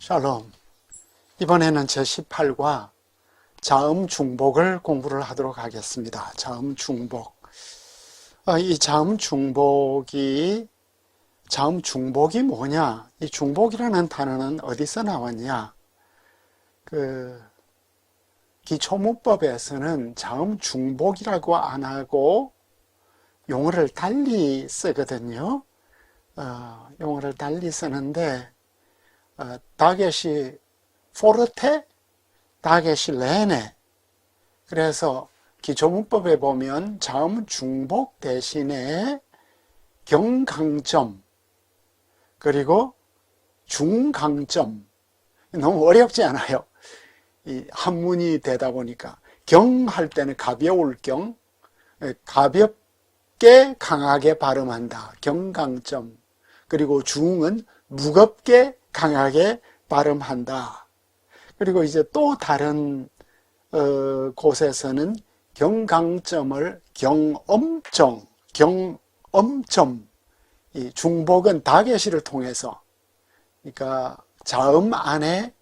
샬롬. 이번에는 제18과 자음 중복을 공부를 하도록 하겠습니다. 자음 중복. 이 자음 중복이 뭐냐? 이 중복이라는 단어는 어디서 나왔냐? 기초문법에서는 자음 중복이라고 안 하고 용어를 달리 쓰거든요. 용어를 달리 쓰는데, 다겟이 포르테, 다겟이 레네. 그래서 기초문법에 보면 자음 중복 대신에 경강점, 그리고 중강점. 너무 어렵지 않아요? 이 한문이 되다 보니까. 경 할 때는 가벼울 경, 가볍게 강하게 발음한다. 경강점. 그리고 중은 무겁게 강하게 발음한다. 그리고 이제 또 다른 곳에서는 경강점을 경엄점, 이 중복은 다겟이를 통해서, 그러니까 자음 안에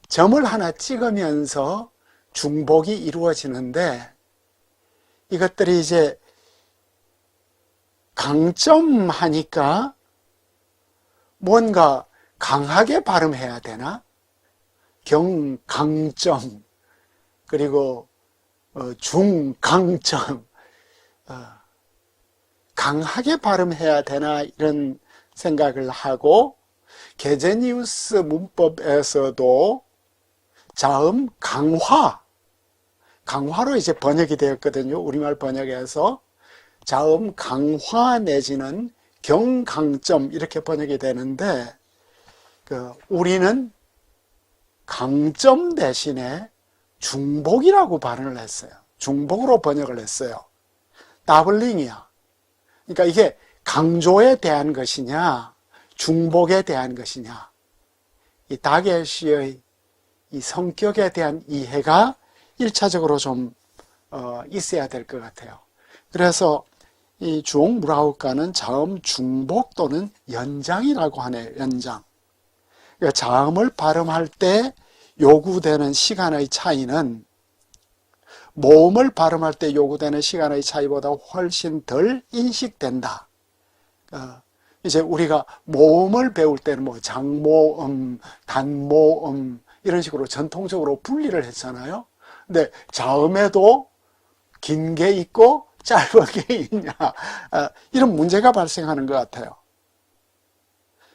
점을 하나 찍으면서 중복이 이루어지는데, 이것들이 이제 강점하니까 뭔가 강하게 발음해야 되나? 경강점, 그리고 중강점, 강하게 발음해야 되나 이런 생각을 하고, 게제니우스 문법에서도 자음 강화로 이제 번역이 되었거든요. 우리말 번역에서 자음 강화 내지는 경강점 이렇게 번역이 되는데, 우리는 강점 대신에 중복이라고 발음을 했어요. 중복으로 번역을 했어요. 다블링이야. 그러니까 이게 강조에 대한 것이냐, 중복에 대한 것이냐, 이 다겟이의 이 성격에 대한 이해가 1차적으로 좀 있어야 될 것 같아요. 그래서 이 주옥 무라우카는 자음 중복 또는 연장이라고 하네요. 연장. 그러니까 자음을 발음할 때 요구되는 시간의 차이는 모음을 발음할 때 요구되는 시간의 차이보다 훨씬 덜 인식된다. 이제 우리가 모음을 배울 때는 뭐 장모음, 단모음 이런 식으로 전통적으로 분리를 했잖아요. 근데 자음에도 긴 게 있고 짧은 게 있냐, 이런 문제가 발생하는 것 같아요.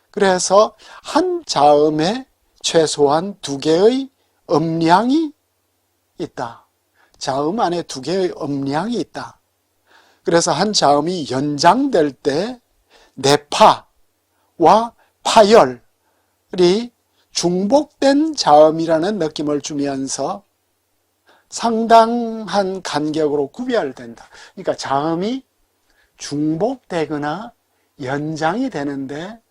그래서 한 자음에 최소한 2개의 음량이 있다. 자음 안에 2개의 음량이 있다. 그래서 한 자음이 연장될 때 내파와 파열이 중복된 자음이라는 느낌을 주면서 상당한 간격으로 구별된다. 그러니까 자음이 중복되거나 연장이 되는데,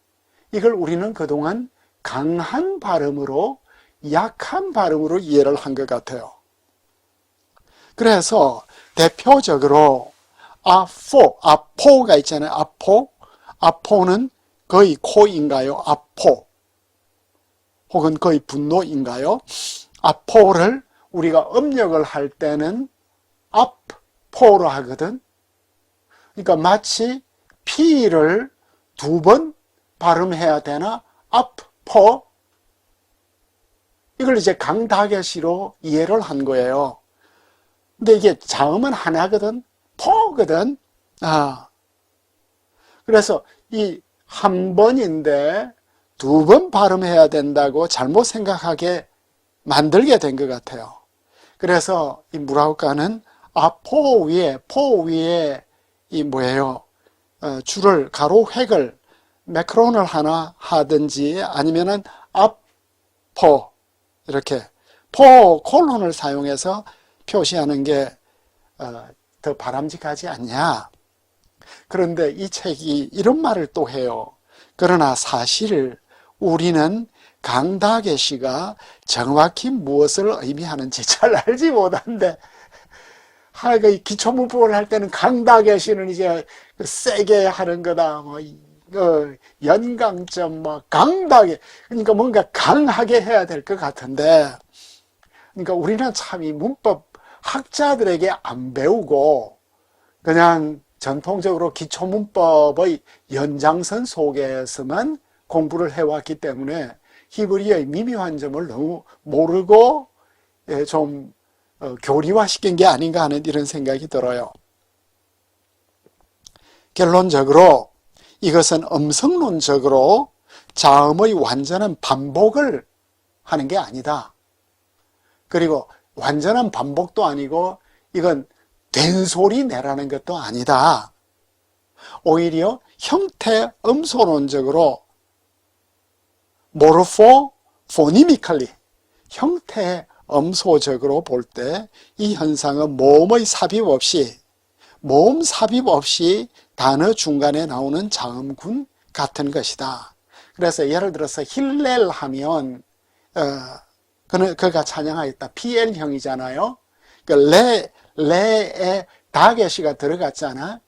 이걸 우리는 그동안 강한 발음으로, 약한 발음으로 이해를 한 것 같아요. 그래서 대표적으로 아포가 있잖아요. 아포는 거의 코인가요? 아포. 혹은 거의 분노인가요? 아포를 우리가 음력을 할 때는 앞포로 하거든. 그러니까 마치 P를 2번 발음해야 되나? 앞포. 이걸 이제 강다겟이로 이해를 한 거예요. 근데 이게 자음은 하나거든. 포거든. 그래서 이 한 번인데 2번 발음해야 된다고 잘못 생각하게 만들게 된 것 같아요. 그래서 이 무라우카는 포 위에 이 뭐예요? 줄을, 가로 획을, 매크론을 하나 하든지 아니면은 앞포, 이렇게 포 콜론을 사용해서 표시하는 게 더 바람직하지 않냐. 그런데 이 책이 이런 말을 또 해요. 그러나 사실 우리는 강다겟이가 정확히 무엇을 의미하는지 잘 알지 못한데, 기초문법을 할 때는 강다겟이는 이제 세게 하는 거다, 뭐 연강점, 강하게, 그러니까 뭔가 강하게 해야 될 것 같은데, 그러니까 우리는 참 이 문법 학자들에게 안 배우고, 그냥 전통적으로 기초문법의 연장선 속에서만 공부를 해왔기 때문에 히브리어의 미묘한 점을 너무 모르고 좀 교리화시킨 게 아닌가 하는 이런 생각이 들어요. 결론적으로 이것은 음성론적으로 자음의 완전한 반복을 하는 게 아니다. 그리고 완전한 반복도 아니고 이건 된소리 내라는 것도 아니다. 오히려 형태 음소론적으로 포니미컬리 형태 음소적으로 볼 때 이 현상은 모음의 삽입 없이 단어 중간에 나오는 자음군 같은 것이다. 그래서 예를 들어서 힐렐 하면 그가 찬양하였다. PL형이잖아요. 레에 다게시가 들어갔잖아.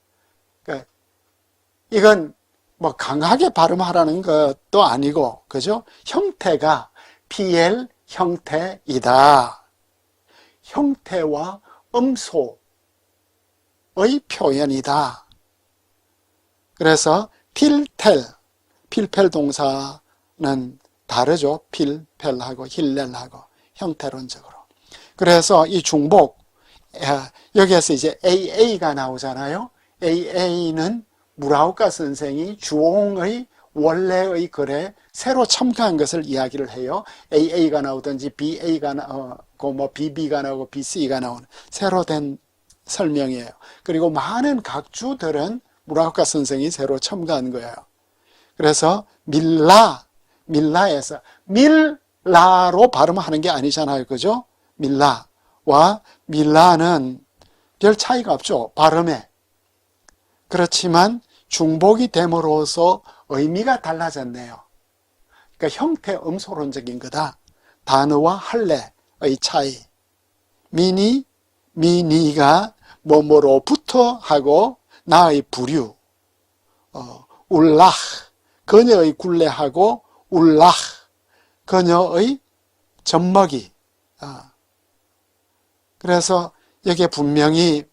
이건 뭐 강하게 발음하라는 것도 아니고, 그죠? 형태가 PL 형태이다. 형태와 음소의 표현이다. 그래서 필펠 동사는 다르죠. 필펠하고 힐렐하고 형태론적으로. 그래서 이 중복, 여기에서 이제 AA가 나오잖아요. AA는 무라우카 선생이 주홍의 원래의 글에 새로 첨가한 것을 이야기를 해요. AA가 나오든지 BA가 나오고 뭐 BB가 나오고 BC가 나오는 새로 된 설명이에요. 그리고 많은 각주들은 무라우카 선생이 새로 첨가한 거예요. 그래서 밀라에서 밀라로 발음하는 게 아니잖아요. 그죠? 밀라와 밀라는 별 차이가 없죠. 발음에. 그렇지만 중복이 됨으로써 의미가 달라졌네요. 그러니까 형태 음소론적인 거다. 단어와 할례의 차이. 미니가 뭐뭐로부터 하고 나의 부류. 울락, 그녀의 굴레하고 울락, 그녀의 젖먹이. 그래서 여기에 분명히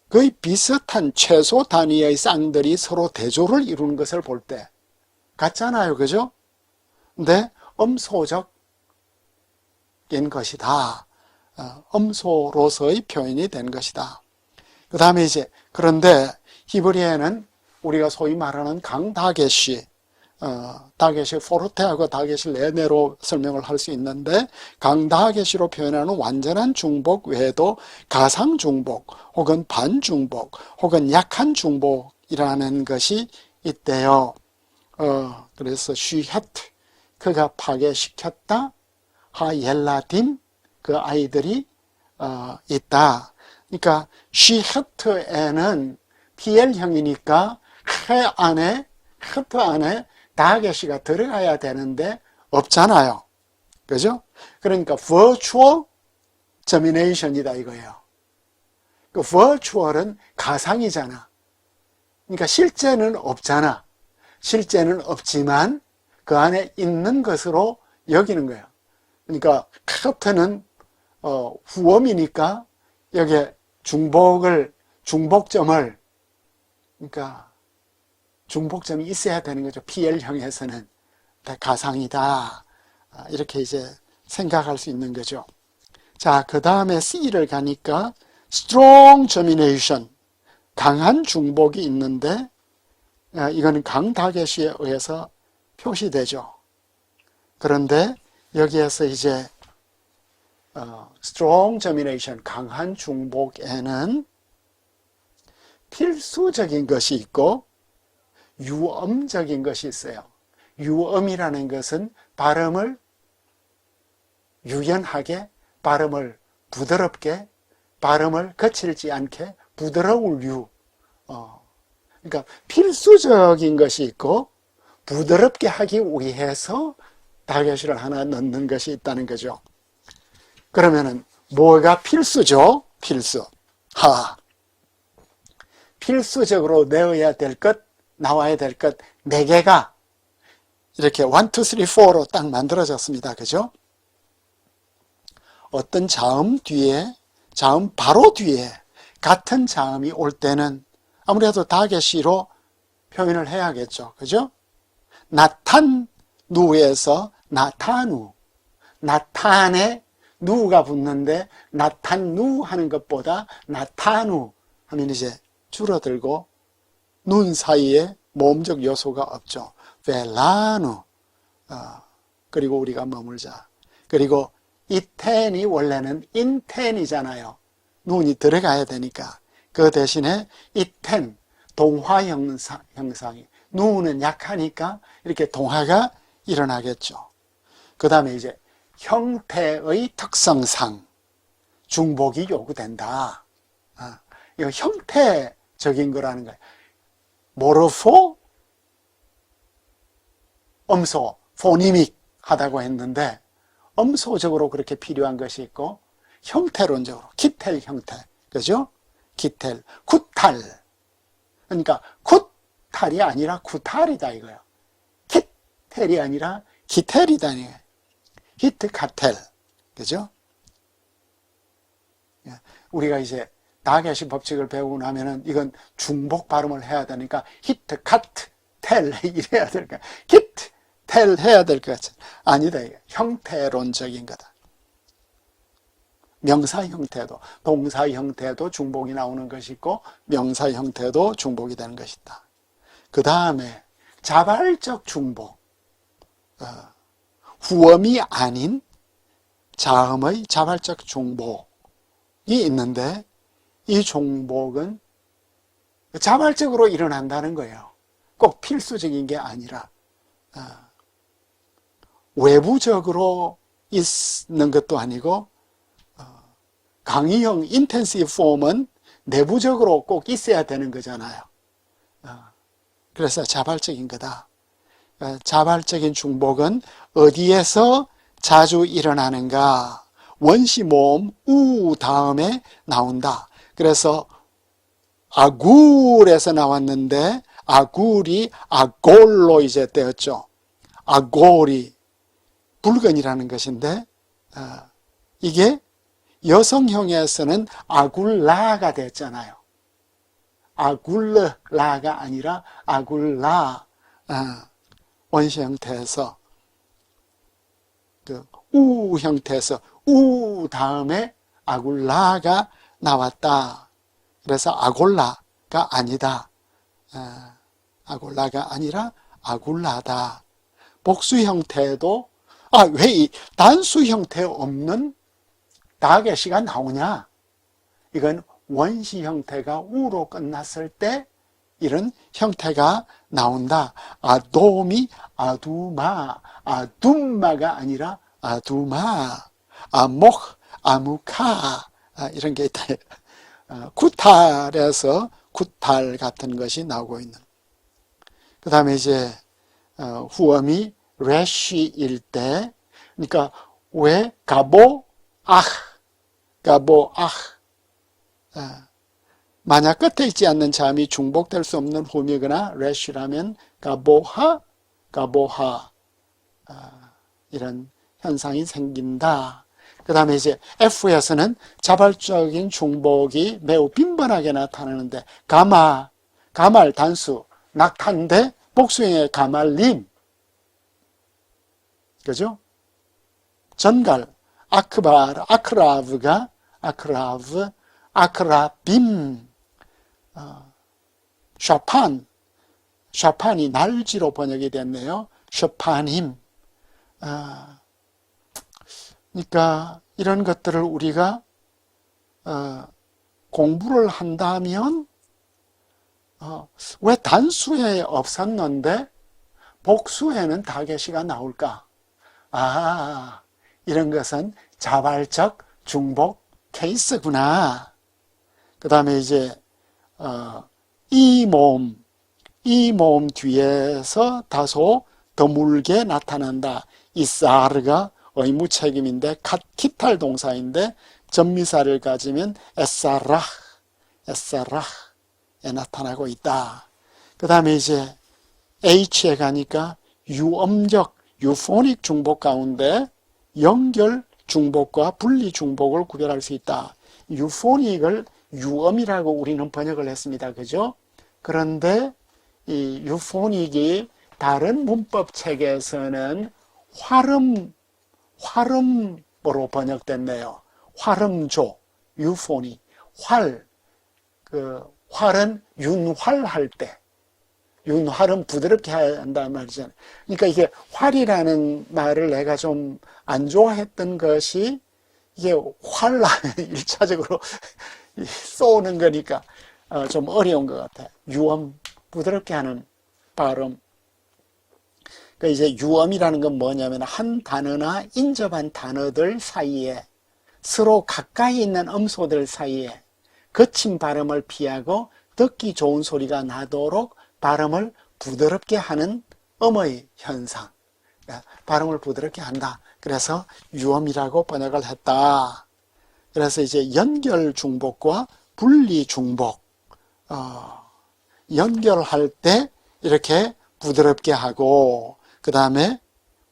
거의 비슷한 최소 단위의 쌍들이 서로 대조를 이루는 것을 볼 때 같잖아요. 그죠? 근데 음소적인 것이다. 음소로서의 표현이 된 것이다. 그 다음에 이제 그런데 히브리어에는 우리가 소위 말하는 강다게시, 다게시 포르테하고 다게시 레네로 설명을 할 수 있는데 강다게시로 표현하는 완전한 중복 외에도 가상 중복 혹은 반중복 혹은 약한 중복이라는 것이 있대요. 그래서 쉬헤트, 그가 파괴시켰다. 하옐라딤, 그 아이들이 있다. 그러니까 쉬헤트에는 PL형이니까 헤트 안에 다게시가 들어가야 되는데 없잖아요. 그죠? 그러니까 virtual germination이다 이거예요. 그 virtual은 가상이잖아. 그러니까 실제는 없잖아. 실제는 없지만 그 안에 있는 것으로 여기는 거예요. 그러니까 헤트는 후엄이니까 여기에 중복점을 그러니까 중복점이 있어야 되는 거죠. PL형에서는 가상이다. 이렇게 이제 생각할 수 있는 거죠. 자, 그 다음에 C를 가니까 strong germination, 강한 중복이 있는데 이거는 강다게시에 의해서 표시되죠. 그런데 여기에서 이제 strong germination, 강한 중복에는 필수적인 것이 있고 유음적인 것이 있어요. 유음이라는 것은 발음을 유연하게, 발음을 부드럽게, 발음을 거칠지 않게 부드러울 그러니까 필수적인 것이 있고 부드럽게 하기 위해서 다게시를 하나 넣는 것이 있다는 거죠. 그러면은 뭐가 필수죠? 필수적으로 넣어야 될 것 나와야 될 것 4개가 이렇게 1, 2, 3, 4로 딱 만들어졌습니다. 그죠? 어떤 자음 뒤에, 자음 바로 뒤에 같은 자음이 올 때는 아무래도 다게시로 표현을 해야겠죠. 그죠? 나탄누에서 나타누. 나탄에 누가 붙는데 나탄누 하는 것보다 나타누 하면 이제 줄어들고 눈 사이에 모음적 요소가 없죠. 벨라누. 그리고 우리가 머물자. 그리고 이텐이 원래는 인텐이잖아요. 눈이 들어가야 되니까. 그 대신에 이텐, 동화 형상이. 눈은 약하니까 이렇게 동화가 일어나겠죠. 그 다음에 이제 형태의 특성상 중복이 요구된다. 이거 형태적인 거라는 거예요. 모르포, 음소, 포니믹 하다고 했는데 음소적으로 그렇게 필요한 것이 있고 형태론적으로 기텔 형태, 그죠? 기텔, 구탈. 그러니까 구탈이 아니라 구탈이다 이거예요. 기텔이 아니라 기텔이다 이거예요. 히트 카텔, 그죠? 우리가 이제 다게시 법칙을 배우고 나면은 이건 중복 발음을 해야 되니까 히트 카트 텔 이래야 될까? 히트 텔 해야 될 것 같아. 아니다 이게 형태론적인 거다. 명사 형태도, 동사 형태도 중복이 나오는 것이 있고 명사 형태도 중복이 되는 것이 있다. 그 다음에 자발적 중복, 후음이 아닌 자음의 자발적 중복이 있는데 이 중복은 자발적으로 일어난다는 거예요. 꼭 필수적인 게 아니라 외부적으로 있는 것도 아니고 강의형 인텐시브 폼은 내부적으로 꼭 있어야 되는 거잖아요. 그래서 자발적인 거다. 자발적인 중복은 어디에서 자주 일어나는가? 원시 모음 우 다음에 나온다. 그래서 아굴에서 나왔는데 아굴이 아골로 이제 되었죠. 아골이 붉은이라는 것인데 이게 여성형에서는 아굴라가 됐잖아요. 아굴라가 아니라 아굴라. 원시 형태에서 그 우 형태에서 우 다음에 아굴라가 나왔다. 그래서 아골라가 아니다. 아골라가 아니라 아굴라다. 복수 형태도 왜 이 단수 형태 없는 다게시가 나오냐? 이건 원시 형태가 우로 끝났을 때 이런 형태가 나온다. 아돔이 아두마, 아둠마가 아니라 아두마, 아목, 아무카 이런 게 있다. 구탈에서 구탈 같은 것이 나오고 있는. 그 다음에 이제 후음이 레쉬일 때, 그러니까 왜 가보 만약 끝에 있지 않는 자음이 중복될 수 없는 후음이거나 레쉬라면 가보하 이런 현상이 생긴다. 그 다음에 이제 F에서는 자발적인 중복이 매우 빈번하게 나타나는데 가말 단수 낙타인데 복수형의 가말림, 그죠? 전갈 아크바르 아크라브가 아크라브 아크라빔, 샤판이 날지로 번역이 됐네요. 샤파님. 그러니까 이런 것들을 우리가 공부를 한다면 왜 단수에 없었는데 복수에는 다게시가 나올까? 이런 것은 자발적 중복 케이스구나. 그 다음에 이제 이 모음 뒤에서 다소 드물게 나타난다. 이사르가 의무책임인데 기탈 동사인데 전미사를 가지면 에사라에 나타나고 있다. 그 그 다음에 이제 H에 가니까 유음적, 유포닉 중복 가운데 연결 중복과 분리 중복을 구별할 수 있다. 유포닉을 유음이라고 우리는 번역을 했습니다. 그죠? 그런데 이 유포닉이 다른 문법 책에서는 활음으로 번역됐네요. 활음조, 유포닉. 활은 윤활할 때, 윤활은 부드럽게 해야 한다는 말이잖아요. 그러니까 이게 활이라는 말을 내가 좀 안 좋아했던 것이 이게 활하면 1차적으로 쏘는 거니까 좀 어려운 것 같아요. 유음, 부드럽게 하는 발음. 그러니까 이제 유음이라는 건 뭐냐면 한 단어나 인접한 단어들 사이에 서로 가까이 있는 음소들 사이에 거친 발음을 피하고 듣기 좋은 소리가 나도록 발음을 부드럽게 하는 음의 현상. 발음을 부드럽게 한다. 그래서 유음이라고 번역을 했다. 그래서 이제 연결 중복과 분리 중복. 연결할 때 이렇게 부드럽게 하고, 그 다음에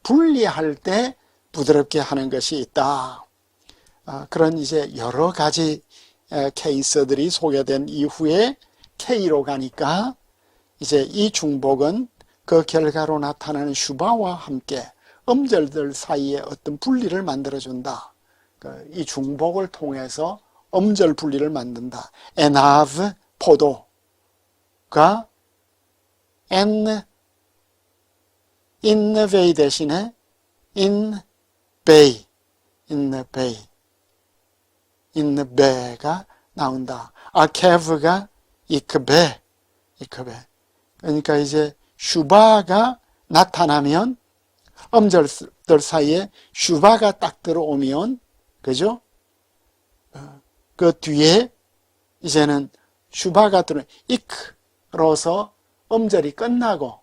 분리할 때 부드럽게 하는 것이 있다. 그런 이제 여러 가지 케이스들이 소개된 이후에 K로 가니까 이제 이 중복은 그 결과로 나타나는 슈바와 함께 음절들 사이에 어떤 분리를 만들어준다. 이 중복을 통해서 음절 분리를 만든다. 에나브 포도가 인베이 대신에 인베가 나온다. 아케브가 이크베. 그러니까 이제 슈바가 나타나면 음절들 사이에 슈바가 딱 들어오면, 그죠? 그 뒤에 이제는 슈바가 들어오면 이크로서 음절이 끝나고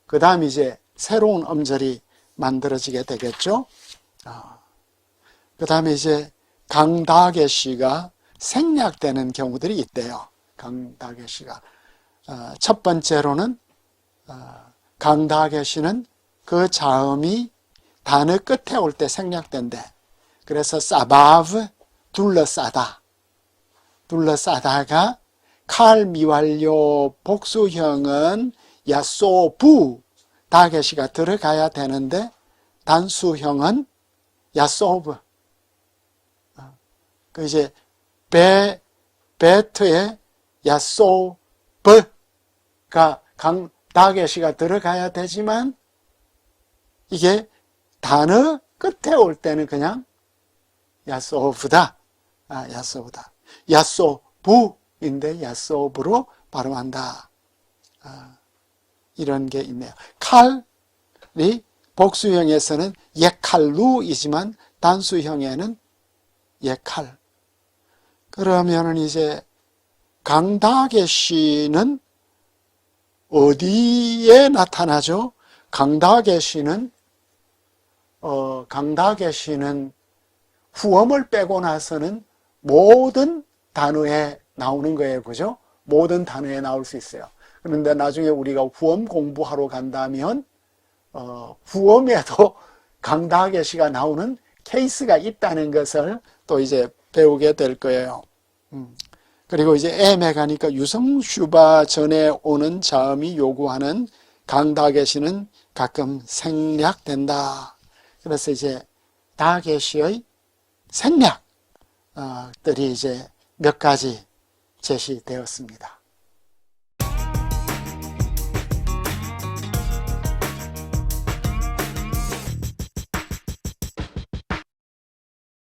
그 다음 이제 새로운 음절이 만들어지게 되겠죠. 그 다음에 이제 강다게시가 생략되는 경우들이 있대요. 강다게시가 첫 번째로는 강다게시는 그 자음이 단어 끝에 올 때 생략된대. 그래서 사바브 둘러싸다가 칼 미완료 복수형은 야소부 다게시가 들어가야 되는데 단수형은 야소브. 그 이제 베트에 야소브가 다게시가 들어가야 되지만 이게 단어 끝에 올 때는 그냥 야소브다. 야소브다. 야소부인데 야소브로 발음한다. 이런 게 있네요. 칼이 복수형에서는 예칼루이지만 단수형에는 예칼. 그러면은 이제 강다게시는 어디에 나타나죠? 강다게시는 후음을 빼고 나서는 모든 단어에 나오는 거예요. 그죠? 모든 단어에 나올 수 있어요. 그런데 나중에 우리가 후음 공부하러 간다면 후음에도 강다게시가 나오는 케이스가 있다는 것을 또 이제 배우게 될 거예요. 그리고 이제 M에 가니까 유성슈바 전에 오는 자음이 요구하는 강다게시는 가끔 생략된다. 그래서 이제 다게시의 생략들이 이제 몇 가지 제시되었습니다.